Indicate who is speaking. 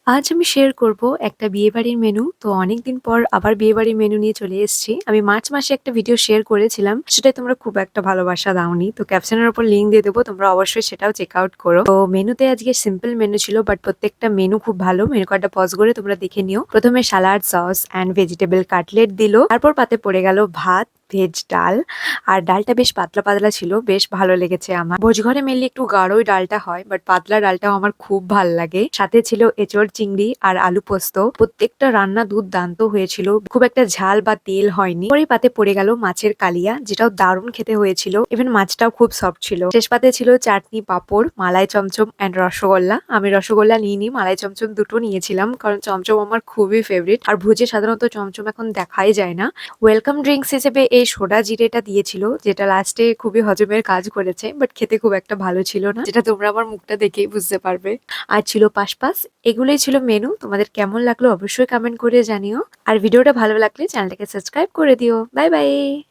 Speaker 1: আজ আমি শেয়ার করব একটা বিয়েবাড়ির মেনু। তো অনেকদিন পর আবার বিয়েবাড়ির মেনু নিয়ে চলে এসেছি। আমি মার্চ মাসে একটা ভিডিও শেয়ার করেছিলাম। সেটাই তোমরা খুব একটা ভালোবাসা দাওনি। তো ক্যাপশনের উপর লিংক দিয়ে দেবো। তোমরা অবশ্যই সেটাও চেক আউট করো। তো মেনুতে আজকে সিম্পল মেনু ছিল বাট প্রত্যেকটা মেনু খুব ভালো। মেনু কার্ডটা পজ করে তোমরা দেখে নিও। প্রথমে salad, sauce and vegetable cutlet দিল। তারপর পাতে পড়ে গেল ভাত, ভেজ ডাল। আর ডালটা বেশ পাতলা পাতলা ছিল, বেশ ভালো লেগেছে আমার। ভোজঘরে মেনলি একটু গাঢ়ই ডালটা হয়, বাট পাতলা ডালটাও আমার খুব ভাল লাগে। সাথে ছিল এঁচড় চিংড়ি আর আলু পোস্ত। প্রত্যেকটা রান্না দুর্দান্ত হয়েছিল, খুব একটা ঝাল বা তেল হয়নি। পরে পাতে পড়ে গেল মাছের কালিয়া, যেটাও দারুণ খেতে হয়েছিল। ইভেন মাছটাও খুব সফট ছিল। শেষ পাতে ছিল চাটনি, পাঁপড়, মালাই চমচম অ্যান্ড রসগোল্লা। আমি রসগোল্লা নিইনি, মালাই চমচম দুটো নিয়েছিলাম, কারণ চমচম আমার খুবই ফেভারিট। আর ভুজে সাধারণত চমচম এখন দেখাই যায় না। ওয়েলকাম ড্রিঙ্কস হিসেবে এই সোডা জিরেটা দিয়েছিল, যেটা লাস্টে খুবই হজমের কাজ করেছে, বাট খেতে খুব একটা ভালো ছিল না, যেটা তোমরা আমার মুখটা দেখেই বুঝতে পারবে। আর ছিল পাসপাস। এগুলোই ছিল মেনু। তোমাদের কেমন লাগলো অবশ্যই কমেন্ট করে জানিও। আর ভিডিওটা ভালো লাগলে চ্যানেলটাকে সাবস্ক্রাইব করে দিও। Bye bye.